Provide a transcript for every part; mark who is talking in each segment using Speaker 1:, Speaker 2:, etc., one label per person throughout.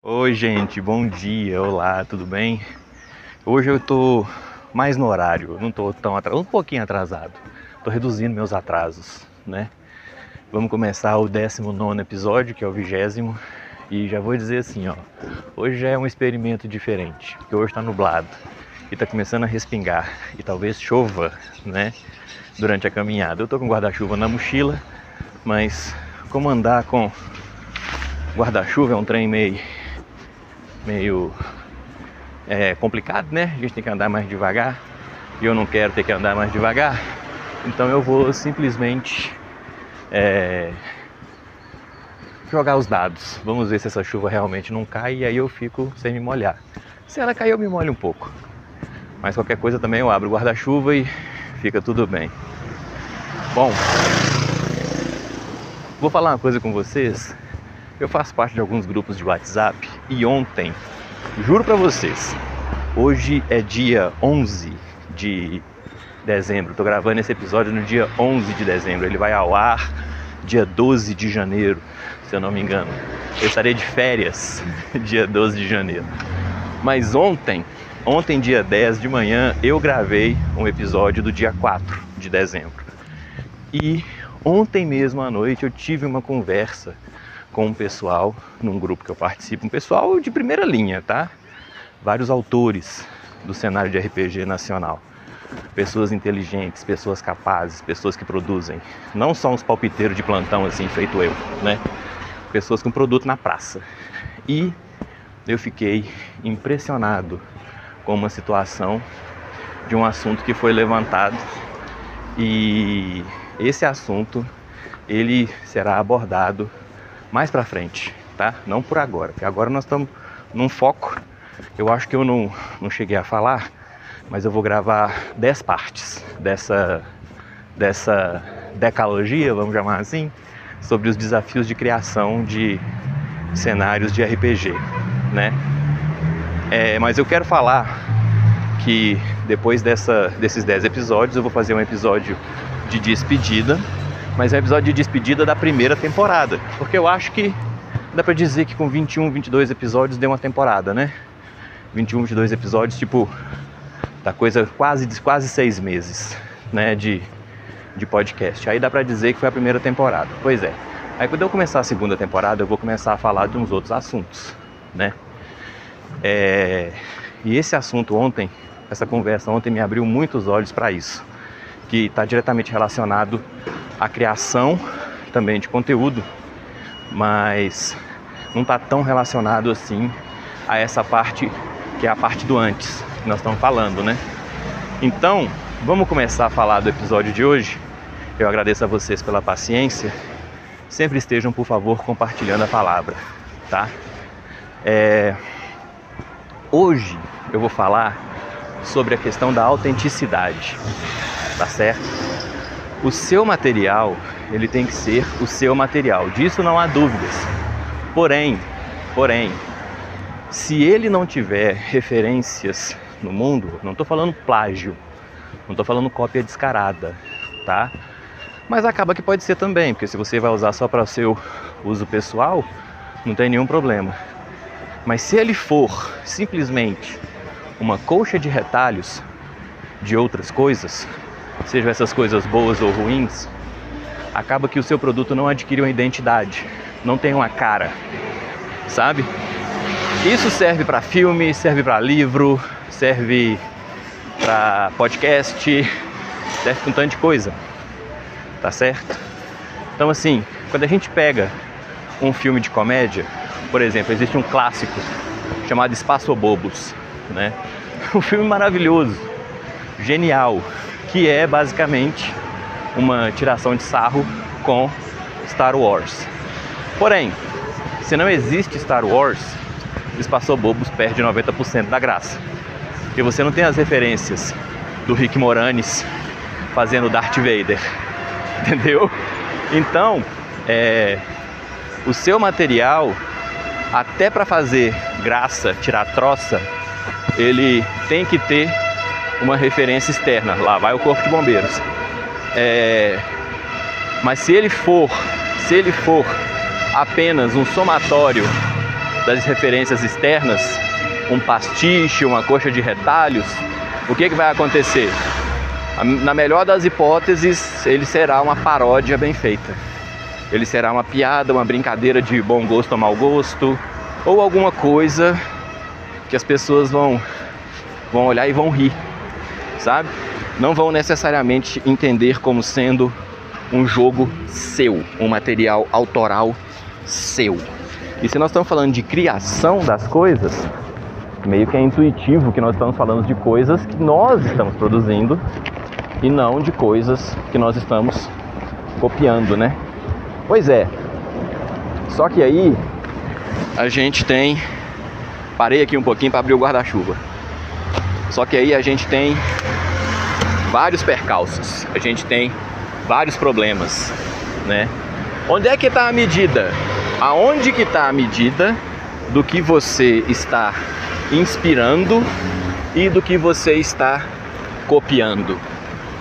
Speaker 1: Oi, gente, bom dia, olá, tudo bem? Hoje eu tô mais no horário, não tô tão atrasado, um pouquinho atrasado. Tô reduzindo meus atrasos, né? Vamos começar o 19º episódio, que é o 20º, e já vou dizer assim, ó, hoje já é um experimento diferente, porque hoje tá nublado e tá começando a respingar e talvez chova, né, durante a caminhada. Eu tô com guarda-chuva na mochila, mas como andar com guarda-chuva é um trem meio complicado, né? A gente tem que andar mais devagar e eu não quero ter que andar mais devagar, então eu vou simplesmente jogar os dados. Vamos ver se essa chuva realmente não cai e aí eu fico sem me molhar. Se ela cair eu me molho um pouco, mas qualquer coisa também eu abro o guarda-chuva e fica tudo bem. Bom, vou falar uma coisa com vocês. Eu faço parte de alguns grupos de WhatsApp e ontem, juro pra vocês, hoje é dia 11 de dezembro, tô gravando esse episódio no dia 11 de dezembro, ele vai ao ar dia 12 de janeiro, se eu não me engano. Eu estarei de férias dia 12 de janeiro. Mas ontem, dia 10 de manhã, eu gravei um episódio do dia 4 de dezembro. E ontem mesmo à noite eu tive uma conversa com um pessoal, num grupo que eu participo, um pessoal de primeira linha, tá? Vários autores do cenário de RPG nacional. Pessoas inteligentes, pessoas capazes, pessoas que produzem. Não só uns palpiteiros de plantão assim, feito eu, né? Pessoas com produto na praça. E eu fiquei impressionado com uma situação de um assunto que foi levantado. E esse assunto, ele será abordado mais pra frente, tá? Não por agora, porque agora nós estamos num foco. Eu acho que eu não cheguei a falar, mas eu vou gravar 10 partes dessa decalogia, vamos chamar assim, sobre os desafios de criação de cenários de RPG, né? Mas eu quero falar que depois desses 10 episódios eu vou fazer um episódio de despedida, mas é um episódio de despedida da primeira temporada, porque eu acho que dá pra dizer que com 21, 22 episódios deu uma temporada, né? 21, 22 episódios, tipo, da coisa quase 6 meses, né, de podcast. Aí dá pra dizer que foi a primeira temporada. Pois é. Aí quando eu começar a segunda temporada, eu vou começar a falar de uns outros assuntos, né? E esse assunto ontem, essa conversa ontem me abriu muitos olhos para isso, que está diretamente relacionado à criação também de conteúdo, mas não está tão relacionado assim a essa parte que é a parte do antes que nós estamos falando, né? Então, vamos começar a falar do episódio de hoje. Eu agradeço a vocês pela paciência. Sempre estejam, por favor, compartilhando a palavra, tá? Hoje eu vou falar sobre a questão da autenticidade, tá certo? O seu material, ele tem que ser o seu material, disso não há dúvidas. Porém, se ele não tiver referências no mundo, não estou falando plágio, não estou falando cópia descarada, tá? Mas acaba que pode ser também, porque se você vai usar só para o seu uso pessoal, não tem nenhum problema. Mas se ele for simplesmente uma colcha de retalhos de outras coisas, sejam essas coisas boas ou ruins, acaba que o seu produto não adquire uma identidade, não tem uma cara, sabe? Isso serve para filme, serve para livro, serve para podcast, serve para um tanto de coisa, tá certo? Então assim, quando a gente pega um filme de comédia, por exemplo, existe um clássico chamado Espaçobobos, né? Um filme maravilhoso, genial, que é basicamente uma tiração de sarro com Star Wars. Porém, se não existe Star Wars, Espaçobobos perde 90% da graça, porque você não tem as referências do Rick Moranis fazendo Darth Vader, entendeu? Então, o seu material, até para fazer graça, tirar troça, ele tem que ter uma referência externa. Lá vai o Corpo de Bombeiros. Mas se ele for apenas um somatório das referências externas, um pastiche, uma coxa de retalhos, o que vai acontecer? Na melhor das hipóteses, ele será uma paródia bem feita. Ele será uma piada, uma brincadeira de bom gosto ou mau gosto, ou alguma coisa que as pessoas vão olhar e vão rir, sabe? Não vão necessariamente entender como sendo um jogo seu, um material autoral seu. E se nós estamos falando de criação das coisas, meio que é intuitivo que nós estamos falando de coisas que nós estamos produzindo e não de coisas que nós estamos copiando, né? Pois é. Só que aí a gente tem... Parei aqui um pouquinho para abrir o guarda-chuva. Só que aí a gente tem vários percalços, a gente tem vários problemas, né? Onde é que está a medida? Aonde que está a medida do que você está inspirando e do que você está copiando?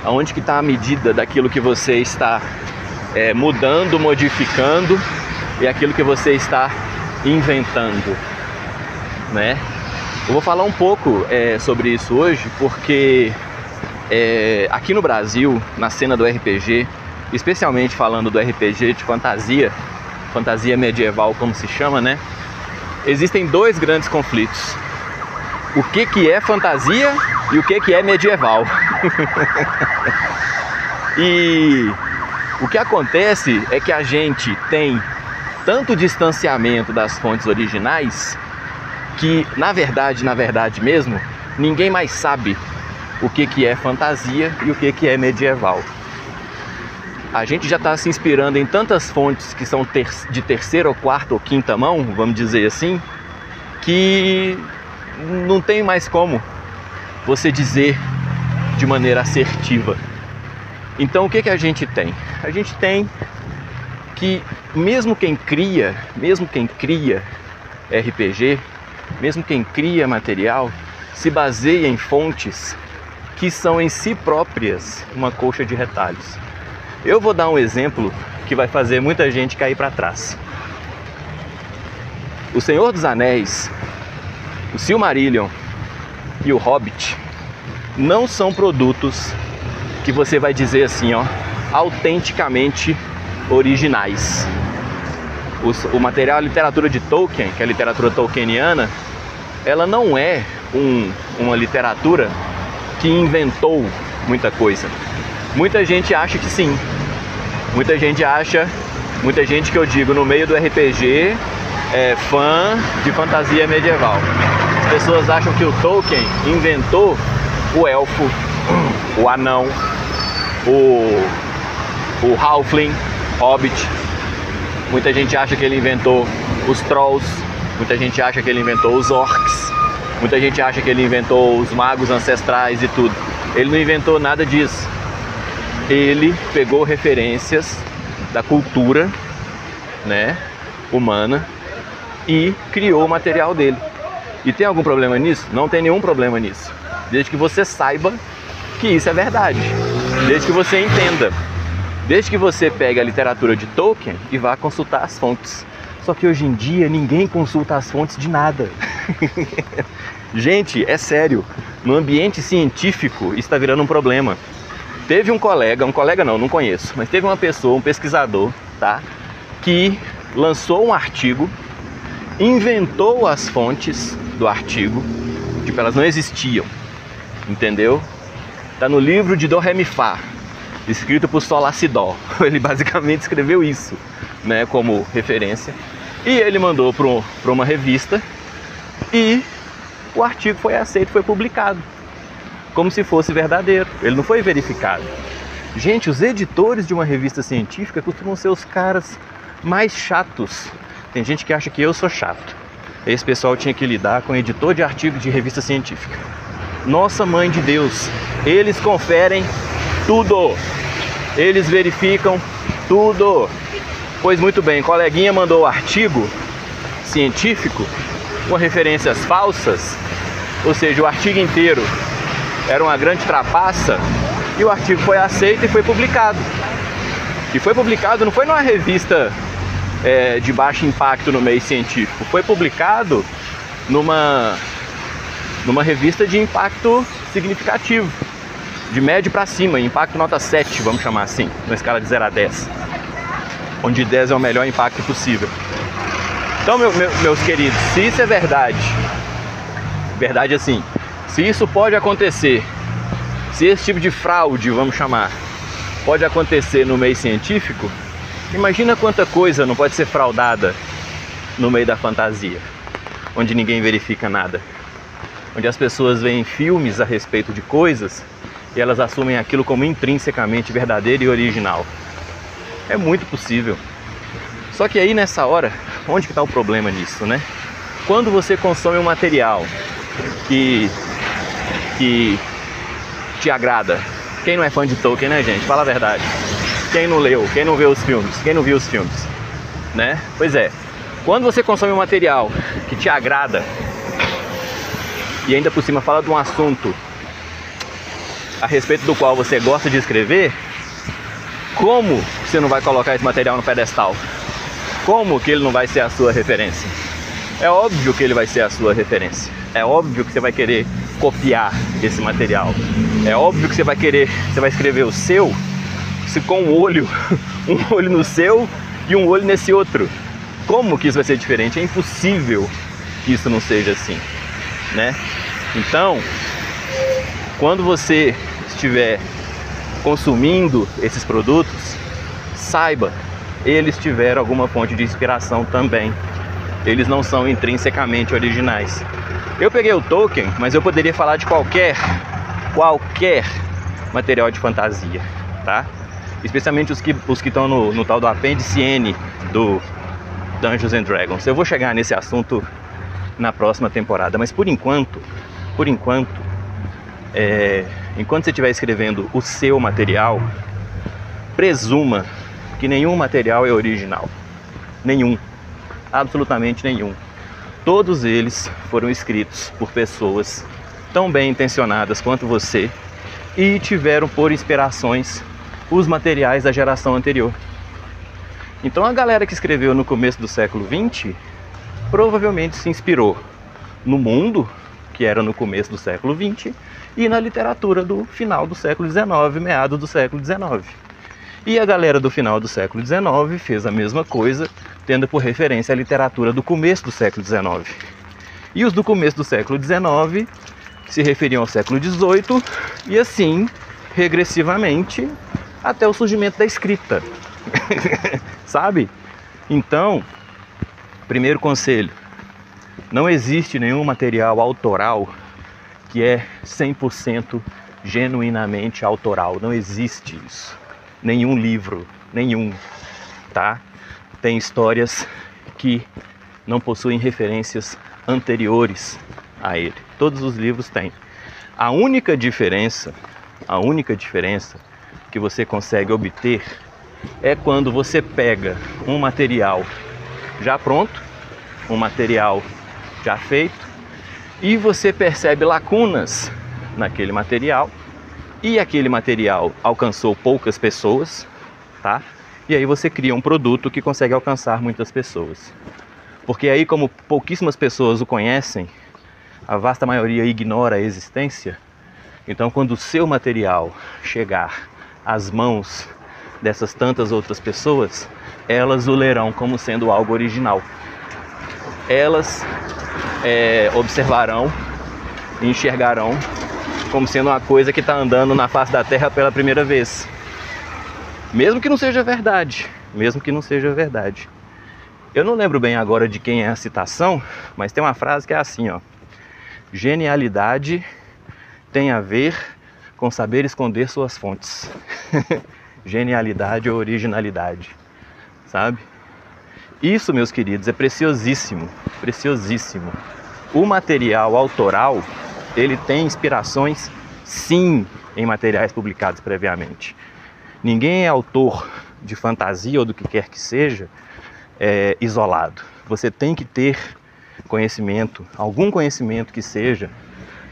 Speaker 1: Aonde que está a medida daquilo que você está mudando, modificando e aquilo que você está inventando, né? Eu vou falar um pouco sobre isso hoje porque aqui no Brasil, na cena do RPG, especialmente falando do RPG de fantasia medieval como se chama, né? Existem dois grandes conflitos. O que é fantasia e o que é medieval. E o que acontece é que a gente tem tanto distanciamento das fontes originais que, na verdade mesmo, ninguém mais sabe o que é fantasia e o que é medieval. A gente já está se inspirando em tantas fontes que são de terceira ou quarta ou quinta mão, vamos dizer assim, que não tem mais como você dizer de maneira assertiva. Então o que a gente tem? A gente tem que mesmo quem cria RPG, mesmo quem cria material, se baseia em fontes que são em si próprias uma coxa de retalhos. Eu vou dar um exemplo que vai fazer muita gente cair para trás. O Senhor dos Anéis, o Silmarillion e o Hobbit não são produtos que você vai dizer assim, ó, autenticamente originais. O material, a literatura de Tolkien, que é a literatura tolkieniana, ela não é uma literatura que inventou muita coisa. Muita gente acha que sim. Muita gente que eu digo no meio do RPG é fã de fantasia medieval. As pessoas acham que o Tolkien inventou o elfo, o anão, o halfling, hobbit. Muita gente acha que ele inventou os trolls. Muita gente acha que ele inventou os orcs. Muita gente acha que ele inventou os magos ancestrais e tudo. Ele não inventou nada disso. Ele pegou referências da cultura, né, humana e criou o material dele. E tem algum problema nisso? Não tem nenhum problema nisso. Desde que você saiba que isso é verdade. Desde que você entenda. Desde que você pegue a literatura de Tolkien e vá consultar as fontes. Só que hoje em dia ninguém consulta as fontes de nada. Gente, é sério. No ambiente científico isso está virando um problema. Teve um colega não conheço, mas teve uma pessoa, um pesquisador, tá, que lançou um artigo, inventou as fontes do artigo, tipo, elas não existiam, entendeu? Tá no livro de Do Ré Mi Fá, escrito por Sol Lá Si Dó. Ele basicamente escreveu isso, né, como referência, e ele mandou para uma revista e o artigo foi aceito, foi publicado. Como se fosse verdadeiro, ele não foi verificado. Gente, os editores de uma revista científica costumam ser os caras mais chatos. Tem gente que acha que eu sou chato. Esse pessoal tinha que lidar com editor de artigo de revista científica. Nossa mãe de Deus, eles conferem tudo. Eles verificam tudo. Pois muito bem, coleguinha mandou o artigo científico com referências falsas, ou seja, o artigo inteiro era uma grande trapaça, e o artigo foi aceito e foi publicado. E foi publicado não foi numa revista de baixo impacto no meio científico. Foi publicado numa revista de impacto significativo, de médio para cima, impacto nota 7, vamos chamar assim, na escala de 0 a 10, onde 10 é o melhor impacto possível. Então, meus queridos, se isso é verdade assim, se isso pode acontecer, se esse tipo de fraude, vamos chamar, pode acontecer no meio científico, imagina quanta coisa não pode ser fraudada no meio da fantasia, onde ninguém verifica nada, onde as pessoas veem filmes a respeito de coisas e elas assumem aquilo como intrinsecamente verdadeiro e original. É muito possível. Só que aí nessa hora, onde que está o problema nisso, né? Quando você consome um material que te agrada, quem não é fã de Tolkien, né, gente? Fala a verdade. Quem não leu, quem não viu os filmes, quem não viu os filmes, né? Pois é, quando você consome um material que te agrada e ainda por cima fala de um assunto a respeito do qual você gosta de escrever, como você não vai colocar esse material no pedestal? Como que ele não vai ser a sua referência? É óbvio que ele vai ser a sua referência. É óbvio que você vai querer copiar esse material. É óbvio que você vai escrever o seu, se com um olho no seu e um olho nesse outro. Como que isso vai ser diferente? É impossível que isso não seja assim, né? Então, quando você estiver consumindo esses produtos, saiba, eles tiveram alguma fonte de inspiração também. Eles não são intrinsecamente originais. Eu peguei o Tolkien, mas eu poderia falar de qualquer material de fantasia, tá? Especialmente os que estão no tal do apêndice N do Dungeons and Dragons. Eu vou chegar nesse assunto na próxima temporada, mas por enquanto, enquanto você estiver escrevendo o seu material, presuma que nenhum material é original. Nenhum. Absolutamente nenhum. Todos eles foram escritos por pessoas tão bem intencionadas quanto você e tiveram por inspirações os materiais da geração anterior. Então a galera que escreveu no começo do século XX provavelmente se inspirou no mundo que era no começo do século XX e na literatura do final do século XIX, meados do século XIX. E a galera do final do século XIX fez a mesma coisa, tendo por referência a literatura do começo do século XIX. E os do começo do século XIX se referiam ao século XVIII e assim, regressivamente, até o surgimento da escrita. Sabe? Então, primeiro conselho, não existe nenhum material autoral que é 100% genuinamente autoral. Não existe isso. Nenhum livro, nenhum, tá? Tem histórias que não possuem referências anteriores a ele. Todos os livros têm. A única diferença que você consegue obter é quando você pega um material já pronto, um material já feito, e você percebe lacunas naquele material, e aquele material alcançou poucas pessoas, tá? E aí você cria um produto que consegue alcançar muitas pessoas. Porque aí, como pouquíssimas pessoas o conhecem, a vasta maioria ignora a existência, então quando o seu material chegar às mãos dessas tantas outras pessoas, elas o lerão como sendo algo original. Elas observarão e enxergarão como sendo uma coisa que está andando na face da Terra pela primeira vez. Mesmo que não seja verdade. Eu não lembro bem agora de quem é a citação, mas tem uma frase que é assim, ó: genialidade tem a ver com saber esconder suas fontes. Genialidade ou originalidade, sabe? Isso, meus queridos, é preciosíssimo, preciosíssimo. O material autoral, ele tem inspirações, sim, em materiais publicados previamente. Ninguém é autor de fantasia ou do que quer que seja isolado. Você tem que ter conhecimento, algum conhecimento que seja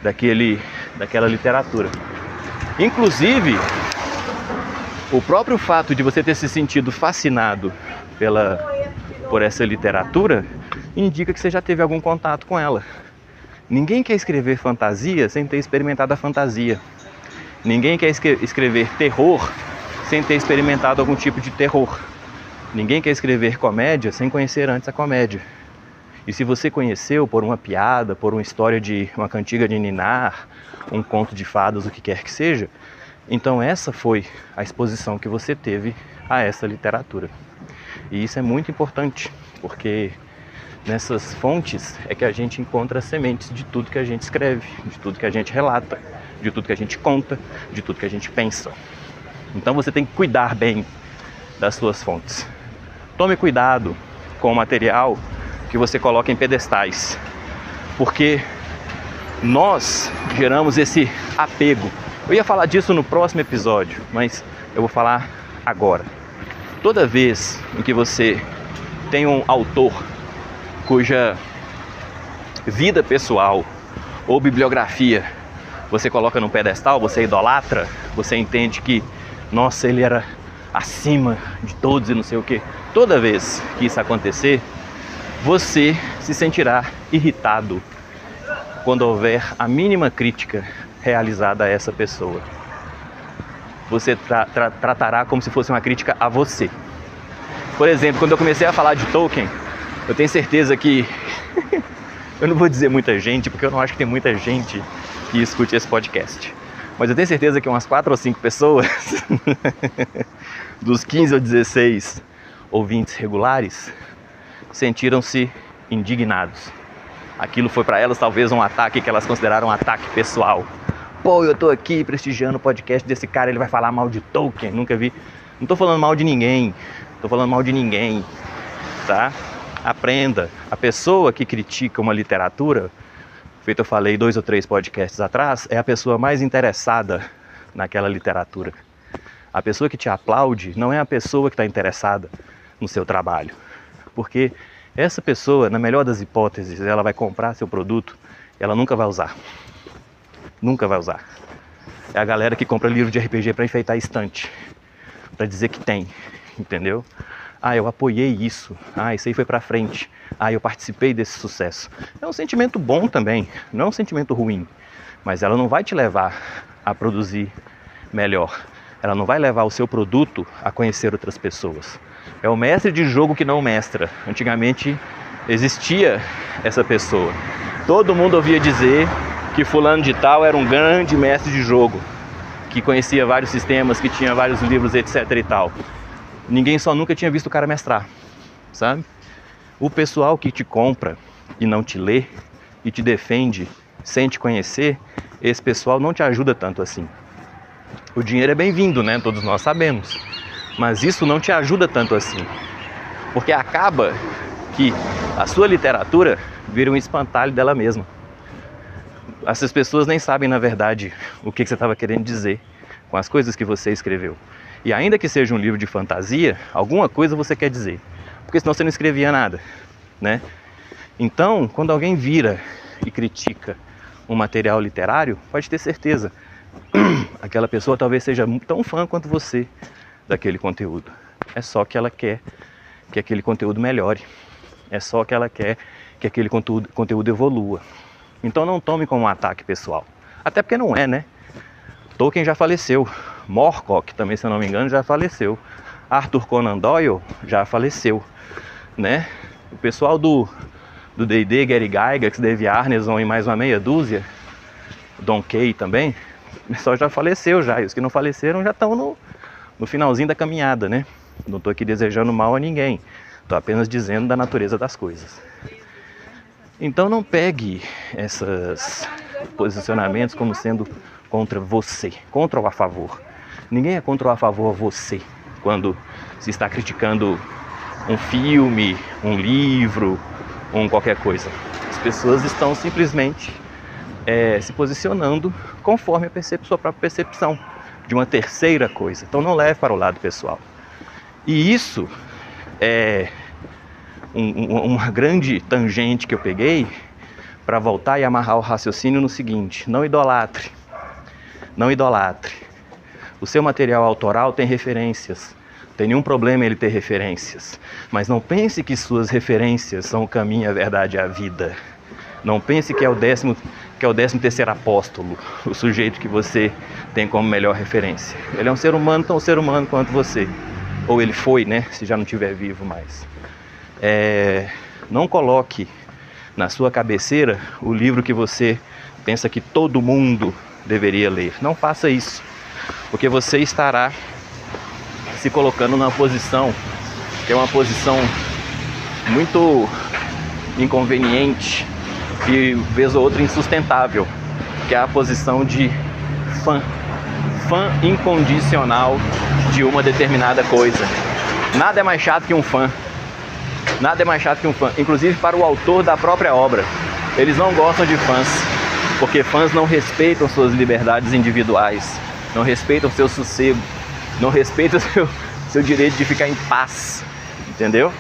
Speaker 1: daquela literatura. Inclusive, o próprio fato de você ter se sentido fascinado por essa literatura, indica que você já teve algum contato com ela. Ninguém quer escrever fantasia sem ter experimentado a fantasia. Ninguém quer escrever terror sem ter experimentado algum tipo de terror. Ninguém quer escrever comédia sem conhecer antes a comédia. E se você conheceu por uma piada, por uma história de uma cantiga de ninar, um conto de fadas, o que quer que seja, então essa foi a exposição que você teve a essa literatura. E isso é muito importante, porque nessas fontes é que a gente encontra sementes de tudo que a gente escreve, de tudo que a gente relata, de tudo que a gente conta, de tudo que a gente pensa. Então você tem que cuidar bem das suas fontes. Tome cuidado com o material que você coloca em pedestais, porque nós geramos esse apego. Eu ia falar disso no próximo episódio, mas eu vou falar agora. Toda vez em que você tem um autor cuja vida pessoal ou bibliografia você coloca num pedestal, você idolatra, você entende que, nossa, ele era acima de todos e não sei o que. Toda vez que isso acontecer, você se sentirá irritado quando houver a mínima crítica realizada a essa pessoa. Você tratará como se fosse uma crítica a você. Por exemplo, quando eu comecei a falar de Tolkien, eu tenho certeza que eu não vou dizer muita gente, porque eu não acho que tem muita gente que escute esse podcast, mas eu tenho certeza que umas 4 ou 5 pessoas dos 15 ou 16 ouvintes regulares sentiram-se indignados. Aquilo foi para elas talvez um ataque que elas consideraram um ataque pessoal. Pô, eu tô aqui prestigiando o podcast desse cara, ele vai falar mal de Tolkien, nunca vi. Não tô falando mal de ninguém, tô falando mal de ninguém, tá? Aprenda. A pessoa que critica uma literatura, feito eu falei 2 ou 3 podcasts atrás, é a pessoa mais interessada naquela literatura. A pessoa que te aplaude não é a pessoa que está interessada no seu trabalho. Porque essa pessoa, na melhor das hipóteses, ela vai comprar seu produto, ela nunca vai usar. Nunca vai usar. É a galera que compra livro de RPG para enfeitar a estante, para dizer que tem, entendeu? Ah, eu apoiei isso. Ah, isso aí foi pra frente. Ah, eu participei desse sucesso. É um sentimento bom também, não é um sentimento ruim. Mas ela não vai te levar a produzir melhor. Ela não vai levar o seu produto a conhecer outras pessoas. É o mestre de jogo que não mestra. Antigamente existia essa pessoa. Todo mundo ouvia dizer que fulano de tal era um grande mestre de jogo, que conhecia vários sistemas, que tinha vários livros, etc e tal. Ninguém só nunca tinha visto o cara mestrar, sabe? O pessoal que te compra e não te lê e te defende sem te conhecer, esse pessoal não te ajuda tanto assim. O dinheiro é bem-vindo, né? Todos nós sabemos. Mas isso não te ajuda tanto assim. Porque acaba que a sua literatura vira um espantalho dela mesma. Essas pessoas nem sabem, na verdade, o que você estava querendo dizer com as coisas que você escreveu. E ainda que seja um livro de fantasia, alguma coisa você quer dizer. Porque senão você não escrevia nada, né? Então, quando alguém vira e critica um material literário, pode ter certeza, aquela pessoa talvez seja tão fã quanto você daquele conteúdo. É só que ela quer que aquele conteúdo melhore. É só que ela quer que aquele conteúdo evolua. Então não tome como um ataque pessoal. Até porque não é, né? Tolkien já faleceu. Moorcock também, se eu não me engano, já faleceu. Arthur Conan Doyle já faleceu, né? O pessoal do D&D, Gary Gygax, Dave Arneson e mais uma meia dúzia, Don Kay também, o pessoal já faleceu já. E os que não faleceram já estão no finalzinho da caminhada, né? Não estou aqui desejando mal a ninguém. Estou apenas dizendo da natureza das coisas. Então não pegue esses posicionamentos como sendo contra você, contra ou a favor. Ninguém é contra ou a favor a você quando se está criticando um filme, um livro, ou qualquer coisa. As pessoas estão simplesmente se posicionando conforme sua própria percepção de uma terceira coisa. Então não leve para o lado pessoal. E isso é uma grande tangente que eu peguei para voltar e amarrar o raciocínio no seguinte: não idolatre. Não idolatre. O seu material autoral tem referências. tem nenhum problema ele ter referências. Mas não pense que suas referências são o caminho, a verdade e a vida. Não pense que é o 13º apóstolo, o sujeito que você tem como melhor referência. Ele é um ser humano, tão ser humano quanto você. Ou ele foi, né? Se já não estiver vivo mais. Não coloque na sua cabeceira o livro que você pensa que todo mundo deveria ler. Não faça isso, porque você estará se colocando numa posição que é uma posição muito inconveniente e vez ou outra insustentável, que é a posição de fã incondicional de uma determinada coisa. Nada é mais chato que um fã. Nada é mais chato que um fã, inclusive para o autor da própria obra. Eles não gostam de fãs, porque fãs não respeitam suas liberdades individuais, não respeitam seu sossego, não respeitam seu direito de ficar em paz, entendeu?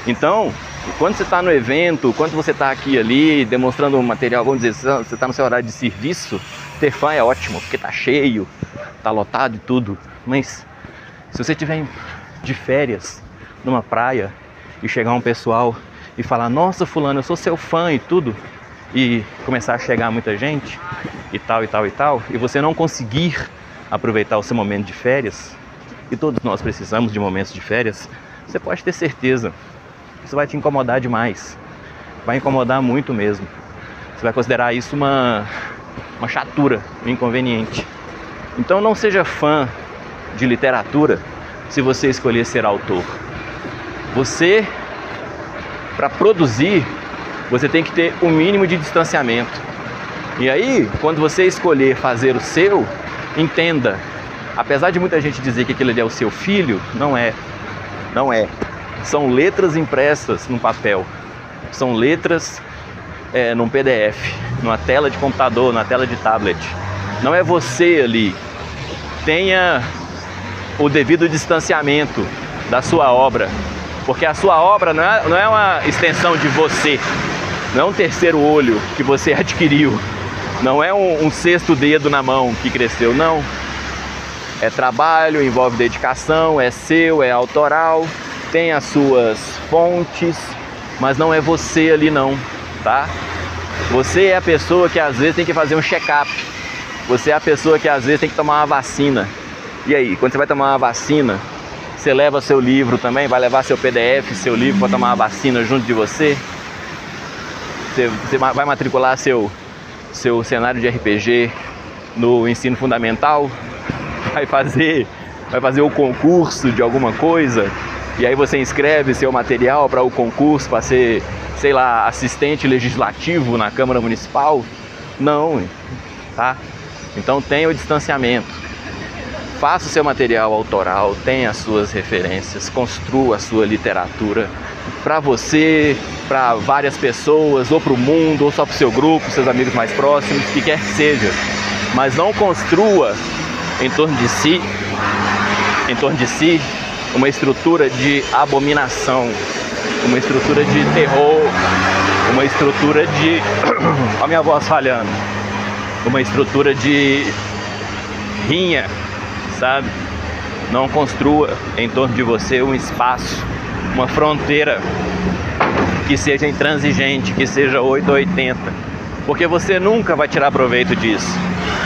Speaker 1: Então, quando você está no evento, quando você está aqui e ali, demonstrando um material, vamos dizer, você está no seu horário de serviço, ter fã é ótimo, porque está cheio, está lotado e tudo. Mas se você estiver de férias, numa praia, e chegar um pessoal e falar, nossa fulano, eu sou seu fã e tudo, e começar a chegar muita gente, e tal, e tal, e tal, e você não conseguir aproveitar o seu momento de férias, e todos nós precisamos de momentos de férias, você pode ter certeza, isso vai te incomodar demais, vai incomodar muito mesmo. Você vai considerar isso uma chatura, um inconveniente. Então não seja fã de literatura se você escolher ser autor. Você, para produzir, você tem que ter o mínimo de distanciamento. E aí, quando você escolher fazer o seu, entenda, apesar de muita gente dizer que aquilo ali é o seu filho, não é. Não é. São letras impressas num papel. São letras num PDF, numa tela de computador, numa tela de tablet. Não é você ali. Tenha o devido distanciamento da sua obra. Porque a sua obra não é uma extensão de você, não é um terceiro olho que você adquiriu, não é um sexto dedo na mão que cresceu, não. É trabalho, envolve dedicação, é seu, é autoral, tem as suas fontes, mas não é você ali não, tá? Você é a pessoa que às vezes tem que fazer um check-up, você é a pessoa que às vezes tem que tomar uma vacina. E aí, quando você vai tomar uma vacina, você leva seu livro também, vai levar seu PDF, seu livro para tomar a vacina junto de você. Você vai matricular seu cenário de RPG no ensino fundamental, vai fazer o concurso de alguma coisa, e aí você inscreve seu material para o concurso, para ser, sei lá, assistente legislativo na Câmara Municipal. Não, tá? Então tenha o distanciamento. Faça o seu material autoral, tenha as suas referências, construa a sua literatura para você, para várias pessoas, ou para o mundo, ou só para o seu grupo, seus amigos mais próximos, que quer que seja. Mas não construa em torno de si, uma estrutura de abominação, uma estrutura de terror, uma estrutura de... Olha a minha voz falhando. Uma estrutura de rinha, sabe? Não construa em torno de você um espaço, uma fronteira que seja intransigente, que seja 8 ou 80, porque você nunca vai tirar proveito disso.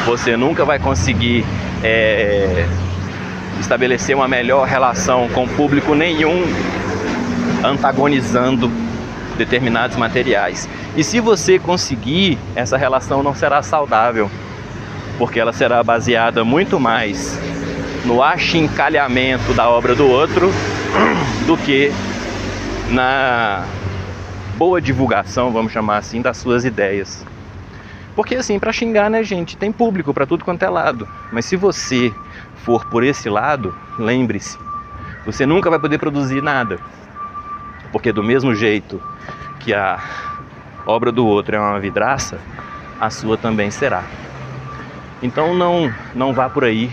Speaker 1: Você nunca vai conseguir estabelecer uma melhor relação com público nenhum antagonizando determinados materiais. E se você conseguir, essa relação não será saudável, porque ela será baseada muito mais no achincalhamento da obra do outro do que na boa divulgação, vamos chamar assim, das suas ideias. Porque assim, para xingar, né, gente, tem público para tudo quanto é lado. Mas se você for por esse lado, lembre-se, você nunca vai poder produzir nada. Porque do mesmo jeito que a obra do outro é uma vidraça, a sua também será. Então não vá por aí,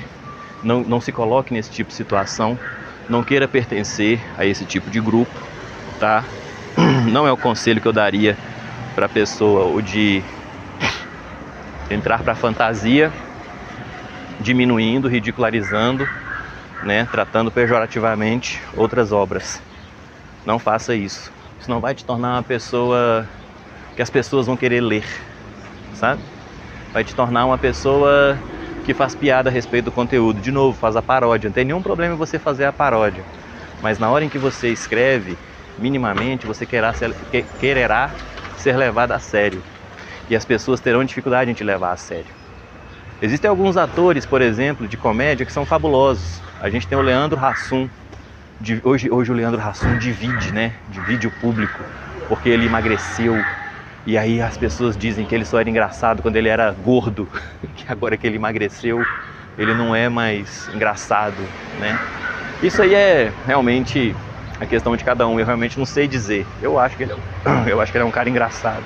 Speaker 1: não se coloque nesse tipo de situação, não queira pertencer a esse tipo de grupo, tá? Não é o conselho que eu daria para a pessoa, o de entrar para a fantasia, diminuindo, ridicularizando né, tratando pejorativamente outras obras. Não faça isso. Isso não vai te tornar uma pessoa que as pessoas vão querer ler, sabe? Vai te tornar uma pessoa que faz piada a respeito do conteúdo. De novo, faz a paródia. Não tem nenhum problema em você fazer a paródia. Mas na hora em que você escreve, minimamente, você quererá ser levado a sério. E as pessoas terão dificuldade em te levar a sério. Existem alguns atores, por exemplo, de comédia que são fabulosos. A gente tem o Leandro Hassum. Hoje o Leandro Hassum divide, né? Divide o público, porque ele emagreceu. E aí as pessoas dizem que ele só era engraçado quando ele era gordo. Que agora que ele emagreceu, ele não é mais engraçado, né? Isso aí é realmente a questão de cada um. Eu realmente não sei dizer. Eu acho que ele é um cara engraçado.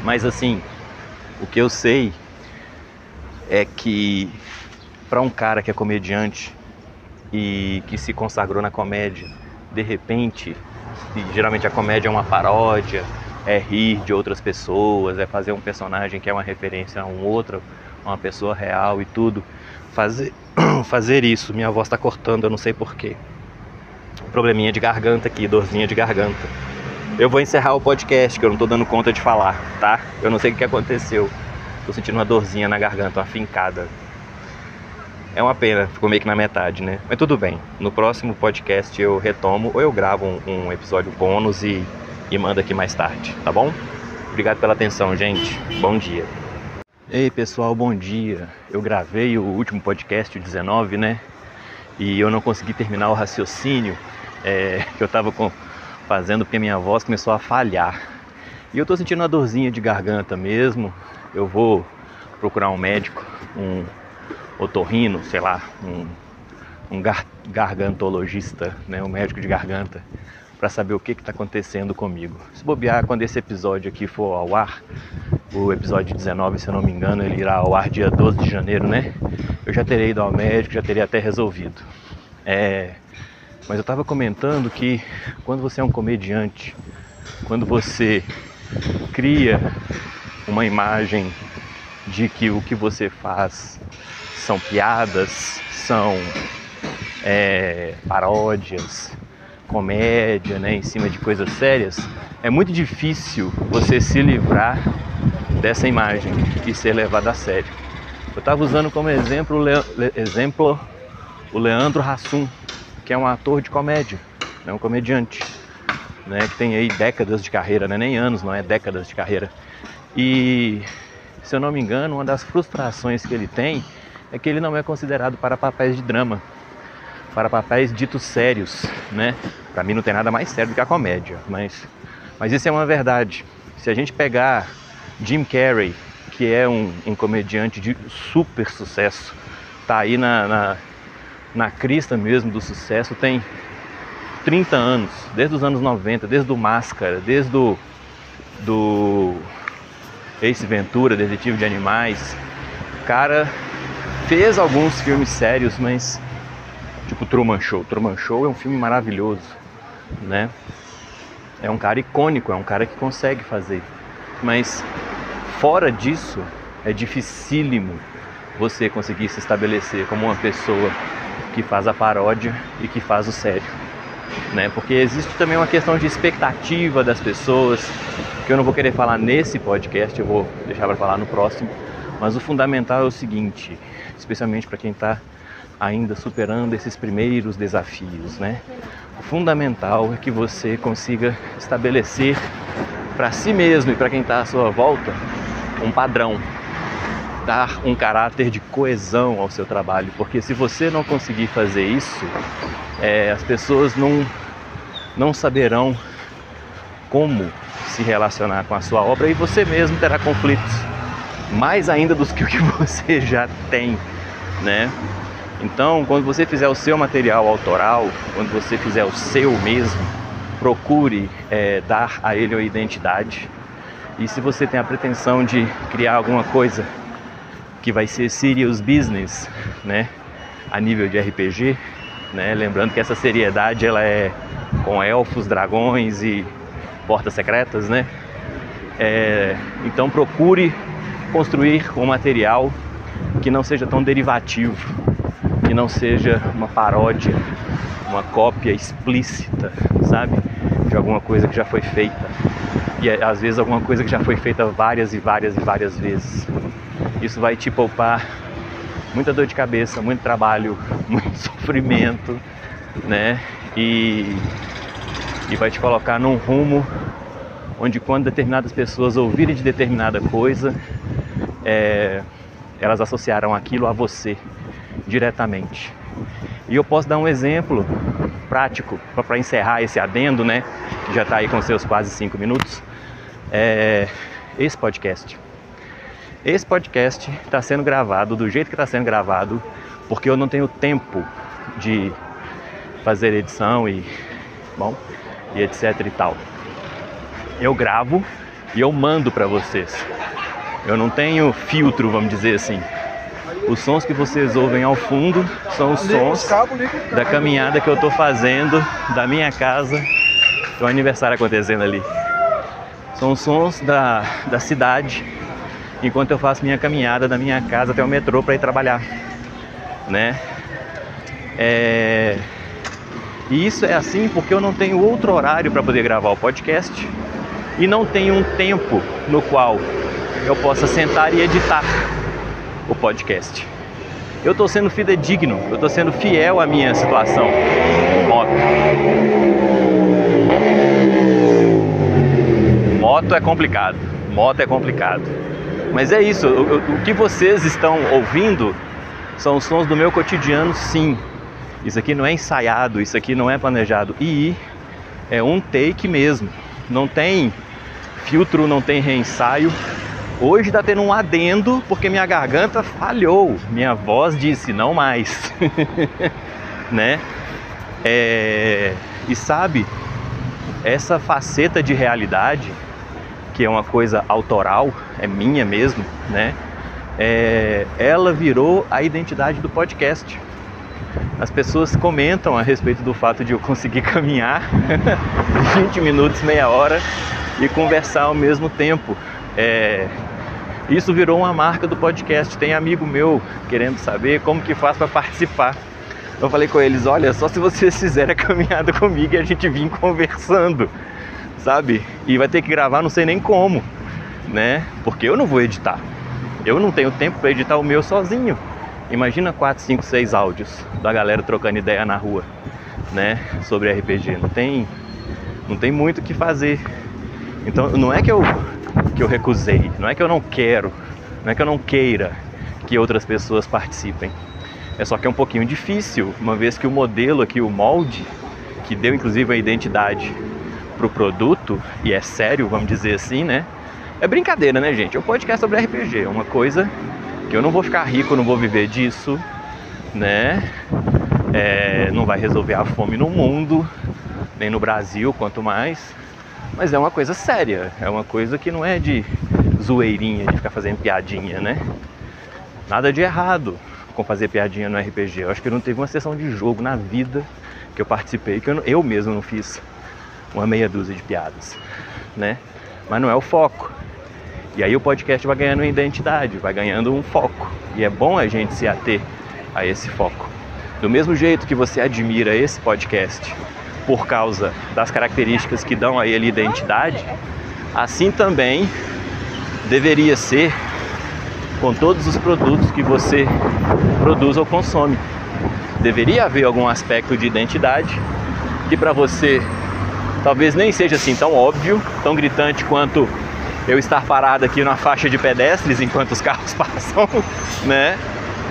Speaker 1: Mas assim, o que eu sei é que para um cara que é comediante e que se consagrou na comédia, de repente, e geralmente a comédia é uma paródia, é rir de outras pessoas, é fazer um personagem que é uma referência a uma pessoa real e tudo. Fazer isso, minha voz tá cortando, eu não sei porquê. Probleminha de garganta aqui, dorzinha de garganta. Eu vou encerrar o podcast, que eu não tô dando conta de falar, tá? Eu não sei o que aconteceu. Tô sentindo uma dorzinha na garganta, uma fincada. É uma pena, ficou meio que na metade, né? Mas tudo bem, no próximo podcast eu retomo, ou eu gravo um episódio bônus e mando aqui mais tarde, tá bom? Obrigado pela atenção, gente. Bom dia. Ei, pessoal, bom dia. Eu gravei o último podcast, o 19, né? E eu não consegui terminar o raciocínio que eu tava fazendo porque minha voz começou a falhar. E eu tô sentindo uma dorzinha de garganta mesmo. Eu vou procurar um médico, um otorrino, sei lá, um gargantologista, né? Um médico de garganta, para saber o que está acontecendo comigo. Se bobear, quando esse episódio aqui for ao ar, o episódio 19, se eu não me engano, ele irá ao ar dia 12 de janeiro, né? Eu já terei ido ao médico, já teria até resolvido. Mas eu estava comentando que quando você é um comediante, quando você cria uma imagem de que o que você faz são piadas, são paródias, comédia, né, em cima de coisas sérias, é muito difícil você se livrar dessa imagem e ser levado a sério. Eu estava usando como exemplo o Leandro Hassum, que é um ator de comédia, é um comediante, né, que tem aí décadas de carreira, né, nem anos, não é décadas de carreira. E, se eu não me engano, uma das frustrações que ele tem é que ele não é considerado para papéis de drama, para papéis ditos sérios, né? Para mim não tem nada mais sério do que a comédia, mas isso é uma verdade. Se a gente pegar Jim Carrey, que é um comediante de super sucesso, tá aí na crista mesmo do sucesso, tem 30 anos, desde os anos 90, desde o Máscara, desde do Ace Ventura, Detetive de Animais. O cara fez alguns filmes sérios, mas tipo Truman Show. Truman Show é um filme maravilhoso, né? É um cara icônico, é um cara que consegue fazer. Mas fora disso, é dificílimo você conseguir se estabelecer como uma pessoa que faz a paródia e que faz o sério, né? Porque existe também uma questão de expectativa das pessoas, que eu não vou querer falar nesse podcast, eu vou deixar para falar no próximo. Mas o fundamental é o seguinte, especialmente para quem está ainda superando esses primeiros desafios, né? O fundamental é que você consiga estabelecer para si mesmo e para quem está à sua volta um padrão, dar um caráter de coesão ao seu trabalho, porque se você não conseguir fazer isso, as pessoas não saberão como se relacionar com a sua obra e você mesmo terá conflitos, mais ainda dos que o que você já tem, né? Então, quando você fizer o seu material autoral, quando você fizer o seu mesmo, procure dar a ele uma identidade. E se você tem a pretensão de criar alguma coisa que vai ser serious business, né, a nível de RPG, né, lembrando que essa seriedade ela é com elfos, dragões e portas secretas, né? Então procure construir um material que não seja tão derivativo, que não seja uma paródia, uma cópia explícita, sabe? De alguma coisa que já foi feita. E às vezes alguma coisa que já foi feita várias e várias e várias vezes. Isso vai te poupar muita dor de cabeça, muito trabalho, muito sofrimento, né? E vai te colocar num rumo onde, quando determinadas pessoas ouvirem de determinada coisa, elas associarão aquilo a você diretamente. E eu posso dar um exemplo prático para encerrar esse adendo, né? Que já está aí com seus quase 5 minutos. Esse podcast está sendo gravado do jeito que está sendo gravado, porque eu não tenho tempo de fazer edição e etc e tal. Eu gravo e eu mando para vocês. Eu não tenho filtro, vamos dizer assim. Os sons que vocês ouvem ao fundo são os sons da caminhada que eu estou fazendo da minha casa. Tem um aniversário acontecendo ali. São os sons da cidade, enquanto eu faço minha caminhada da minha casa até o metrô para ir trabalhar, né? E isso é assim porque eu não tenho outro horário para poder gravar o podcast e não tenho um tempo no qual eu possa sentar e editar o podcast. Eu estou sendo fidedigno, eu estou sendo fiel à minha situação. Moto é complicado, mas é isso, o que vocês estão ouvindo são os sons do meu cotidiano, sim. Isso aqui não é ensaiado, isso aqui não é planejado, e é um take mesmo, não tem filtro, não tem reensaio. Hoje está tendo um adendo porque minha garganta falhou, minha voz disse não mais, né? E sabe, essa faceta de realidade, que é uma coisa autoral, é minha mesmo, né? Ela virou a identidade do podcast. As pessoas comentam a respeito do fato de eu conseguir caminhar 20 minutos, meia hora e conversar ao mesmo tempo. Isso virou uma marca do podcast. Tem amigo meu querendo saber como que faz para participar. Eu falei com eles, olha, só se vocês fizerem a caminhada comigo e a gente vir conversando, sabe? E vai ter que gravar não sei nem como, né? Porque eu não vou editar. Eu não tenho tempo para editar o meu sozinho. Imagina 4, 5, 6 áudios da galera trocando ideia na rua, né? Sobre RPG. Não tem muito o que fazer. Então não é que eu recusei, não é que eu não quero, não é que eu não queira que outras pessoas participem. É só que é um pouquinho difícil, uma vez que o modelo aqui, o molde, que deu inclusive a identidade pro produto, e é sério, vamos dizer assim, né? É brincadeira, né, gente? É um podcast sobre RPG, é uma coisa que eu não vou ficar rico, não vou viver disso, né? Não vai resolver a fome no mundo, nem no Brasil, quanto mais. Mas é uma coisa séria, é uma coisa que não é de zoeirinha, de ficar fazendo piadinha, né? Nada de errado com fazer piadinha no RPG. Eu acho que não teve uma sessão de jogo na vida que eu participei, que eu mesmo não fiz uma meia dúzia de piadas, né? Mas não é o foco. E aí o podcast vai ganhando uma identidade, vai ganhando um foco. E é bom a gente se ater a esse foco. Do mesmo jeito que você admira esse podcast por causa das características que dão a ele identidade, assim também deveria ser com todos os produtos que você produz ou consome. Deveria haver algum aspecto de identidade que para você talvez nem seja assim tão óbvio, tão gritante quanto eu estar parado aqui na faixa de pedestres enquanto os carros passam, né?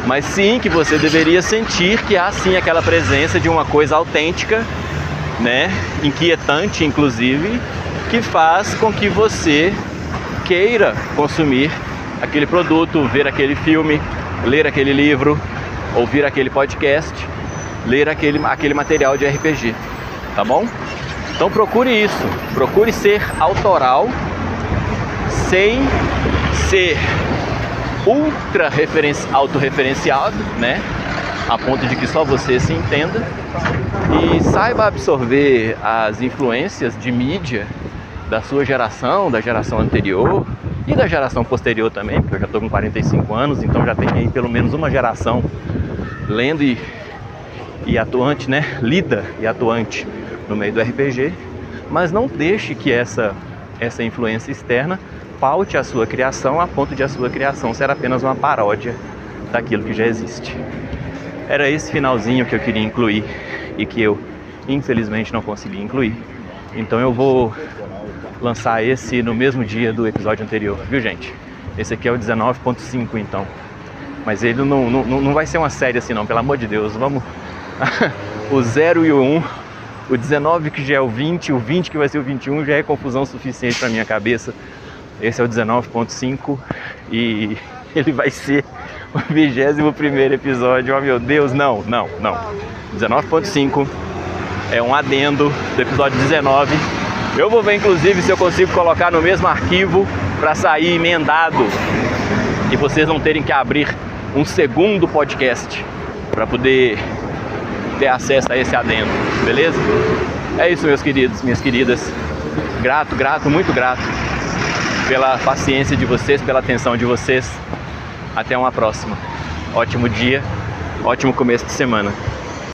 Speaker 1: Mas sim que você deveria sentir que há sim aquela presença de uma coisa autêntica, né, inquietante inclusive, que faz com que você queira consumir aquele produto, ver aquele filme, ler aquele livro, ouvir aquele podcast, ler aquele material de RPG, tá bom? Então procure isso, procure ser autoral sem ser ultra autorreferenciado, né, a ponto de que só você se entenda, e saiba absorver as influências de mídia da sua geração, da geração anterior e da geração posterior também, porque eu já estou com 45 anos, então já tem aí pelo menos uma geração lendo e e atuante, né? Lida e atuante no meio do RPG, mas não deixe que essa influência externa paute a sua criação a ponto de a sua criação ser apenas uma paródia daquilo que já existe. Era esse finalzinho que eu queria incluir e que eu infelizmente não consegui incluir. Então eu vou lançar esse no mesmo dia do episódio anterior, viu, gente? Esse aqui é o 19.5 então. Mas ele não vai ser uma série assim não, pelo amor de Deus. Vamos o 0 e o 1, o 19 que já é o 20 que vai ser o 21 já é confusão suficiente pra minha cabeça. Esse é o 19.5 e ele vai ser o 21º episódio. Oh meu Deus, não. 19.5 é um adendo do episódio 19. Eu vou ver inclusive se eu consigo colocar no mesmo arquivo para sair emendado e vocês não terem que abrir um segundo podcast para poder ter acesso a esse adendo, beleza? É isso, meus queridos, minhas queridas. Grato, muito grato pela paciência de vocês, pela atenção de vocês. Até uma próxima. Ótimo dia, ótimo começo de semana.